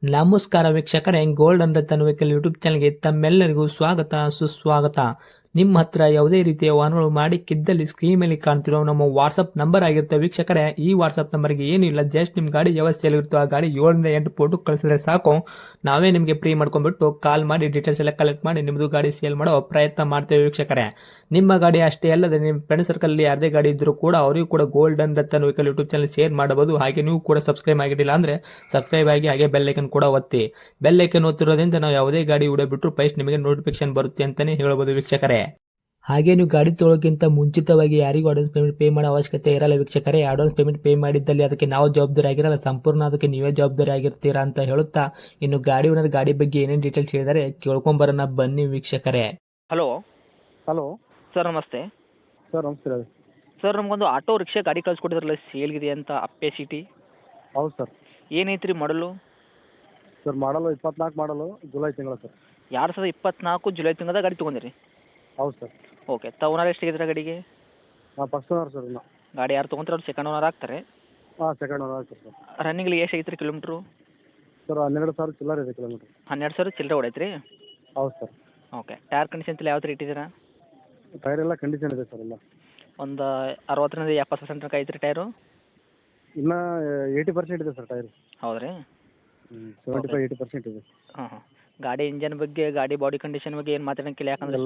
ನಮಸ್ಕಾರ ವೀಕ್ಷಕರೇ, gold and Ratan vehicle YouTube ಚಾನಲ್ಗೆ ತಮ್ಮೆಲ್ಲರಿಗೂ ಸ್ವಾಗತ ಸುಸ್ವಾಗತ. ನಿಮ್ಮ ಹತ್ರ ಯಾವುದೇ ರೀತಿಯ ವಾಹನಗಳು ಮಾಡಿಕ್ಕಿದ್ದಲ್ಲಿ ಸ್ಕ್ರೀನ್ ಮೇಲೆ ಕಾಣ್ತಿರೋ ನಮ್ಮ ವಾಟ್ಸಪ್ ನಂಬರ್ ಆಗಿರುತ್ತೆ ವೀಕ್ಷಕರೇ. ಈ ವಾಟ್ಸಪ್ ನಂಬರ್ಗೆ ಏನಿಲ್ಲ, ಜಸ್ಟ್ ನಿಮ್ಮ ಗಾಡಿ ವ್ಯವಸ್ಥೆಯಲ್ಲಿರುತ್ತೋ ಆ ಗಾಡಿ 7 ರಿಂದ 8 ಫೋಟೋ ಕಳಿಸಿದ್ರೆ ಸಾಕು, ನಾವೇ ನಿಮಗೆ ಫ್ರೀ ಮಾಡ್ಕೊಂಡ್ಬಿಟ್ಟು ಕಾಲ್ ಮಾಡಿ ಡೀಟೇಲ್ಸ್ ಎಲ್ಲ ಕಲೆಕ್ಟ್ ಮಾಡಿ ನಿಮ್ಮದು ಗಾಡಿ ಸೇಲ್ ಮಾಡೋ ಪ್ರಯತ್ನ ಮಾಡ್ತೇವೆ ವೀಕ್ಷಕರೇ. ನಿಮ್ಮ ಗಾಡಿ ಅಷ್ಟೇ ಅಲ್ಲದೆ ನಿಮ್ಮ ಫ್ರೆಂಡ್ ಸರ್ಕಲ್ ಯಾರದೇ ಗಾಡಿ ಇದ್ದರೂ ಕೂಡ ಅವರಿಗೂ ಕೂಡ gold and Ratan vehicle YouTube channel share ಮಾಡಬಹುದು. ಹಾಗೆ ನೀವು ಕೂಡ ಸಬ್ಸ್ಕ್ರೈಬ್ ಆಗಿರಲಿಲ್ಲ ಅಂದರೆ ಸಬ್ಸ್ಕ್ರೈಬ್ ಆಗಿ ಹಾಗೆ ಬೆಲ್ ಐಕನ್ ಕೂಡ ಒತ್ತಿ. ಬೆಲ್ ಐಕನ್ ಒತ್ತಿರೋದ್ರಿಂದ ನಾವು ಯಾವುದೇ ಗಾಡಿ ವಿಡಿಯೋ ಬಿಟ್ಟರು ಫಸ್ಟ್ ನಿಮಗೆ ನೋಟಿಫಿಕೇಶನ್ ಬರುತ್ತೆ ಅಂತಲೇ ಹೇಳ್ಬೋದು ವೀಕ್ಷಕರೇ. ಹಾಗೆ ನೀವು ಗಾಡಿ ತೊಳೋಕ್ಕಿಂತ ಮುಂಚಿತವಾಗಿ ಯಾರಿಗೂ ಅಡ್ವಾನ್ಸ್ ಪೇಮೆಂಟ್ ಪೇ ಮಾಡೋ ಅವಶ್ಯಕತೆ ಇರಲ್ಲ ವೀಕ್ಷಕರೇ. ಅಡ್ವಾನ್ಸ್ ಪೇಮೆಂಟ್ ಪೇ ಮಾಡಿದ್ದಲ್ಲಿ ಅದಕ್ಕೆ ನಾವು ಜವಾಬ್ದಾರಿ ಆಗಿರಲ್ಲ, ಸಂಪೂರ್ಣ ಅದಕ್ಕೆ ನೀವೇ ಜವಾಬ್ದಾರಿ ಆಗಿರ್ತೀರಾ ಅಂತ ಹೇಳುತ್ತಾ, ಇನ್ನು ಗಾಡಿ ಓನರ್ ಗಾಡಿ ಬಗ್ಗೆ ಏನೇನು ಡೀಟೇಲ್ಸ್ ಹೇಳಿದರೆ ಕೇಳ್ಕೊಂಬರೋಣ ಬನ್ನಿ ವೀಕ್ಷಕರೇ. ಹಲೋ ಹಲೋ ಸರ್, ನಮಸ್ತೆ. ಸರ್, ನಮಸ್ಕಾರ. ಸರ್, ನಮಗೊಂದು ಆಟೋ ರಿಕ್ಷಾ ಗಾಡಿ ಕಳಿಸ್ಕೊಟ್ಟಿದ್ರಲ್ಲ, ಸೇಲ್ಗಿದೆ ಅಂತ ಅಪ್ಪೆ ಸಿಟಿ. ಹೌದು ಸರ್. ಏನೈತ್ರಿ ಮಾಡಲು? ಸರ್, ಮಾಡಲು 24 ಮಾಡಲು ಜುಲೈ ತಿಂಗಳು ಸರ್. 2024 ಜುಲೈ ತಿಂಗಳದ ಗಾಡಿ ತೊಗೊಂಡಿರಿ? ಹೌದು ಸರ್. ಓಕೆ. ಓನರ್ ಎಷ್ಟಿದ್ರೆ ಗಾಡಿಗೆ? ಹಾಂ, ಫಸ್ಟ್ ಓನರ್ ಸರ್. ಇನ್ನು ಗಾಡಿ ಯಾರು ತೊಗೊಂತಾರೆ ಅವ್ರು ಸೆಕೆಂಡ್ ಓನರ್ ಆಗ್ತಾರೆ? ಹಾಂ, ಸೆಕೆಂಡ್ ಓನರ್ ಆಗ್ತದೆ ಸರ್. ರನ್ನಿಂಗ್ಲಿ ಎಷ್ಟು ಐತ್ರಿ ಕಿಲೋಮೀಟ್ರು? ಸರ್, 12,000 ಚಿಲ್ಲರ್ ಇದೆ ಕಿಲೋಮೀಟ್ರ್. 12,000 ಚಿಲ್ಲರೆ ಹೊಡೈತ್ರಿ? ಹೌದು ಸರ್. ಓಕೆ. ಟೈರ್ ಕಂಡೀಷನ್ ಎಲ್ಲ ಯಾವ ಥರ ಇಟ್ಟಿದ್ದೀರಾ? ಟೈರ್ ಎಲ್ಲ ಕಂಡೀಷನ್ ಇದೆ ಸರ್. ಎಲ್ಲ ಒಂದು 60-70% ತನಕ ಐತ್ರಿ ಟೈರು? ಇನ್ನೂ 80% ಇದೆ ಸರ್ ಟೈರ್. ಹೌದ್ರಿ? 75-80% ಇದೆ. ಹಾಂ ಹಾಂ. ಗಾಡಿ ಇಂಜನ್ ಬಗ್ಗೆ, ಗಾಡಿ ಬಾಡಿ ಕಂಡೀಷನ್ ಬಗ್ಗೆ ಏನು ಮಾತಾಡೋಕ್ಕಿಲ್ಲ, ಯಾಕಂದರೆ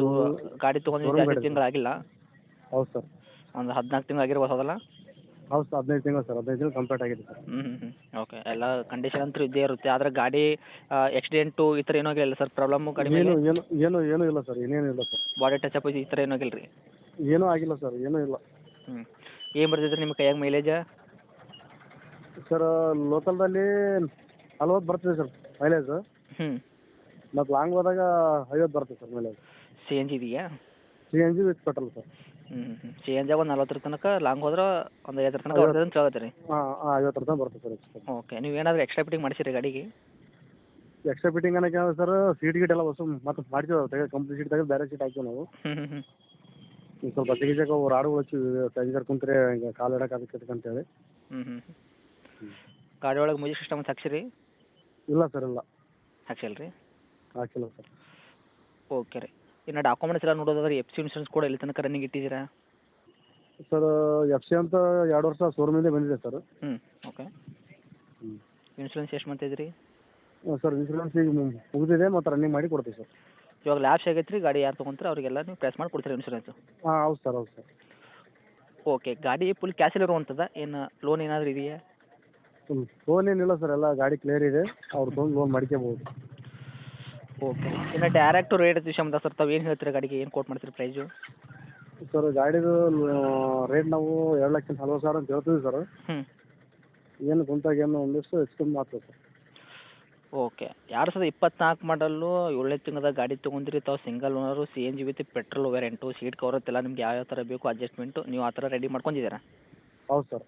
ಗಾಡಿ ತೊಗೊಂಡು showroom ಜಾಸ್ತಿ ಗಾಡಿ ತಿಂಗಳಾಗಿಲ್ಲ. ಹೌದು ಸರ್. ಒಂದು 14 ತಿಂಗಳು ಆಗಿರ್ಬೋದು, ಹೌದಲ್ಲ? ಹೌದು ಸರ್, 15 ತಿಂಗಳು ಸರ್. 15 ತಿಂಗಳು ಕಂಪ್ಲೀಟ್ ಆಗಿದೆ ಸರ್. ಓಕೆ. ಎಲ್ಲ ಕಂಡೀಷನ್ ಅಂತೂ ಇದ್ದೇ ಇರುತ್ತೆ. ಆದರೆ ಗಾಡಿ ಆಕ್ಸಿಡೆಂಟು ಈ ಥರ ಏನೂ ಆಗಿಲ್ಲ ಸರ್? ಪ್ರಾಬ್ಲಮ್ಮು ಕಡಿಮೆ? ಏನು ಏನು ಏನು ಏನೂ ಇಲ್ಲ ಸರ್. ಏನೇನು ಇಲ್ಲ ಸರ್. ಬಾಡಿ ಟಚಪ್ ಈ ಥರ ಏನೂ ಆಗಿಲ್ಲ ರೀ? ಏನೂ ಆಗಿಲ್ಲ ಸರ್. ಏನೂ ಇಲ್ಲ. ಏನು ಬರ್ತಿದ್ರಿ ನಿಮ್ಮ ಕೈಯಾಗ ಮೈಲೇಜ? ಸರ್, ಲೋಕಲ್ದಲ್ಲಿ 40 ಬರ್ತದೆ ಸರ್ ಮೈಲೇಜ್. ಮತ್ತು ಲಾಂಗ್ ಹೋದಾಗ 50 ಬರುತ್ತೆ sir mileage. C N G ಇದೆಯಾ? CNG with petrol sir. C N ಜಿಯಾಗ ಒಂದು 40 ತನಕ, ಲಾಂಗ್ ಹೋದ್ರೆ ಒಂದು 50 ತನಕ ಬರ್ತದೆ ಅಂತ ಹೇಳ್ತೀರಿ ರೀ? ಹಾಂ ಹಾಂ, 50 ತನಕ ಬರುತ್ತೆ ಸರ್. ಓಕೆ. ನೀವು ಏನಾದರೂ ಎಕ್ಸ್ಟ್ರಾ ಫಿಟ್ಟಿಂಗ್ ಮಾಡಿಸಿರಿ ಗಾಡಿಗೆ? ಎಕ್ಸ್ಟ್ರಾ ಫಿಟ್ಟಿಂಗ್ ಅನ್ನೋಕೆ ಸರ್, ಸೀಟ್ ಗೀಟ್ ಎಲ್ಲ ಹೊಸ ಮತ್ತೆ ಮಾಡ್ತೀವಿ. ತೆಗೆದು ಕಂಪ್ನಿ ಸೀಟ್ ತೆಗೆದು ಬೇರೆ ಸೀಟ್ ಹಾಕ್ತೀವಿ ನಾವು. ಈಗ ಸ್ವಲ್ಪ ತೆಗಿಜಾಗ ರಾಡುಗಳು ಹಚ್ಚಿ ತೆಗಿದಾರ ಕುಂತ್ರೆ ಹಿಂಗೆ ಕಾಲು ಇಡಕ್ಕೆ ಅದಕ್ಕೆ ಅಂತೇಳಿ. ಗಾಡಿ ಒಳಗೆ ಮ್ಯೂಸಿಕ್ ಸಿಸ್ಟಮ್ ಅಂತ ಹಾಕ್ಸಿರಿ? ಇಲ್ಲ ಸರ್, ಇಲ್ಲ. ಹಾಕ್ಸಿಲ್ಲ ರೀ? ಹಾಕಿಲ್ಲ ಸರ್. ಓಕೆ ರೀ. ಇನ್ನು ಡಾಕ್ಯುಮೆಂಟ್ಸ್ ಎಲ್ಲ ನೋಡೋದಾದ್ರೆ FC ಇನ್ಶೂರೆನ್ಸ್ ಕೂಡ ಎಲ್ಲಿ ತನಕ ರನ್ನಿಂಗ್ ಇಟ್ಟಿದ್ದೀರಾ? ಸರ್, FC ಅಂತ 2 ವರ್ಷ ಶೋರೂಮಿಂದ ಬಂದಿದೆ ಸರ್. ಓಕೆ. ಇನ್ಶೂರೆನ್ಸ್ ಎಷ್ಟು ಮಂತ್ ಇದ್ರಿ? ಸರ್, ಇನ್ಶೂರೆನ್ಸ್ ಈಗ ಮುಗಿದಿದೆ ಮತ್ತು ರನ್ನಿಂಗ್ ಮಾಡಿ ಕೊಡ್ತೀವಿ ಸರ್. ಇವಾಗ ಲ್ಯಾಬ್ಸ್ ಆಗೈತೆ ರೀ, ಗಾಡಿ ಯಾರು ತೊಗೊಂತಾರೆ ಅವರಿಗೆಲ್ಲ ನೀವು ಪ್ರೆಸ್ ಮಾಡಿ ಕೊಡ್ತೀರಾ ಇನ್ಶೂರೆನ್ಸು? ಹಾಂ, ಹೌದು ಸರ್. ಹೌದು ಸರ್. ಓಕೆ. ಗಾಡಿ ಫುಲ್ ಕ್ಯಾಶಲ್ಲಿ ಇರುವಂಥದ್ದು, ಏನು ಲೋನ್ ಏನಾದರೂ ಇದೆಯಾ? ಲೋನ್ ಏನಿಲ್ಲ ಸರ್. ಎಲ್ಲ ಗಾಡಿ ಕ್ಲಿಯರ್ ಇದೆ. ಅವ್ರು ತೊಗೊಂಡು ಲೋನ್ ಮಾಡ್ಕೋಬೋದು. ಓಕೆ. ಇನ್ನು ಡೈರೆಕ್ಟು ರೇಟ್ ವಿಷಯ ಬಂದ ಸರ್, ತಾವು ಏನು ಹೇಳ್ತೀರಾ ಗಾಡಿಗೆ? ಏನು ಕೋಟ್ ಮಾಡ್ತೀರಿ ಪ್ರೈಸು? ಸರ್, ಗಾಡಿದು ರೇಟ್ ನಾವು 2,40,000 ಅಂತ ಹೇಳ್ತೀವಿ ಸರ್. ಏನು ಕುಂತಾಗ ಏನು ಒಂದಿಷ್ಟು ಹೆಚ್ಚು ಕಮ್ಮಿ ಆಗ್ತದೆ ಸರ್. ಓಕೆ. 2024 ಮಾಡಲು 7ನೇ ತಿಂಗಳದ ಗಾಡಿ ತೊಗೊಂಡಿರಿ ತಾವು, single owner, CNG with petrol variant, seat cover ಎಲ್ಲ ನಿಮ್ಗೆ ಯಾವ ಥರ ಬೇಕು ಅಡ್ಜಸ್ಟ್ಮೆಂಟು ನೀವು ಆ ಥರ ರೆಡಿ ಮಾಡ್ಕೊಂಡಿದ್ದೀರಾ? ಹೌದು ಸರ್.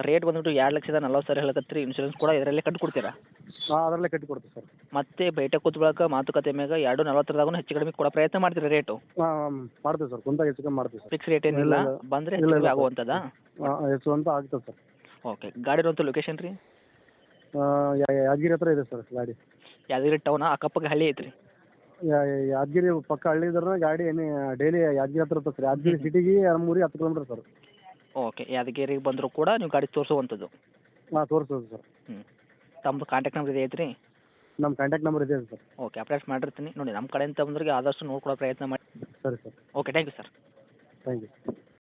ರೇಟ್ ಬಂದ್ಬಿಟ್ಟು 2,40,000 ಹೇಳಕತ್ತೀರಿ. ಇನ್ಶೂರೆನ್ಸ್ ಕೂಡ ಇದರಲ್ಲೇ ಕಟ್ಟಿ ಕೊಡ್ತೀರಾ? ಹಾಂ, ಅದರಲ್ಲೇ ಕಟ್ಟಿ ಕೊಡ್ತೀವಿ ಸರ್. ಮತ್ತೆ ಬೈಟ ಕೂತ್ ಬಳಕ ಮಾತುಕತೆ ಮ್ಯಾಗ 2,40,000 ಹೆಚ್ಚು ಕಡಿಮೆ ಕೊಡೋ ಪ್ರಯತ್ನ ಮಾಡ್ತೀರಾ ರೇಟು? ಹಾಂ, ಮಾಡ್ತೀವಿ ಸರ್. ಕುಂತಾಗ ಹೆಚ್ಚು ಕಮ್ಮಿ ಮಾಡ್ತೀವಿ ಸರ್. ಫಿಕ್ಸ್ ರೇಟ್ ಏನಿಲ್ಲ, ಬಂದರೆ ಹೆಚ್ಚು ಕಡಿಮೆ ಆಗುವಂಥದ್ದಾ? ಹಾಂ, ಹೆಚ್ಚು ಅಂತ ಆಗ್ತದೆ ಸರ್. ಓಕೆ. ಗಾಡಿ ಇರುವಂಥ ಲೊಕೇಶನ್ ರೀ? ಯಾದಗಿರಿ ಹತ್ರ ಇದೆ ಸರ್ ಗಾಡಿ. ಯಾದಗಿರಿ ಟೌನಾ? ಅಕ್ಕಪಕ್ಕ ಹಳ್ಳಿ ಐತ್ರಿ? ಯಾದಗಿರಿ ಪಕ್ಕ ಹಳ್ಳಿ ಇದ್ರೆ ಗಾಡಿ ಏನು ಡೈಲಿ ಯಾದಗಿರಿ ಹತ್ರ ಇರ್ತದೆ ಸರ್. ಯಾದಗಿರಿ ಸಿಟಿಗೆ ನಮ್ಮೂರಿಗೆ 10 ಕಿಲೋಮೀಟರ್ ಸರ್. ಓಕೆ. ಯಾದಗಿರಿಗೆ ಬಂದರೂ ಕೂಡ ನೀವು ಗಾಡಿ ತೋರಿಸುವಂಥದ್ದು? ಹಾಂ, ತೋರಿಸೋದು ಸರ್. ತಮ್ಮದು ಕಾಂಟ್ಯಾಕ್ಟ್ ನಂಬರ್ ಇದೆ ಐತ್ರಿ? ನಮ್ಮ ಕಾಂಟ್ಯಾಕ್ಟ್ ನಂಬರ್ ಇದೆ ಸರ್. ಓಕೆ. ಅಪ್ಡೇಟ್ ಮಾಡಿರ್ತೀನಿ ನೋಡಿ. ನಮ್ಮ ಕಡೆಯಿಂದ ಬಂದ್ರಿಗೆ ಆದಷ್ಟು ನೋಡ್ಕೊಡೋ ಪ್ರಯತ್ನ ಮಾಡಿ. ಸರಿ sir. Okay. Thank you sir.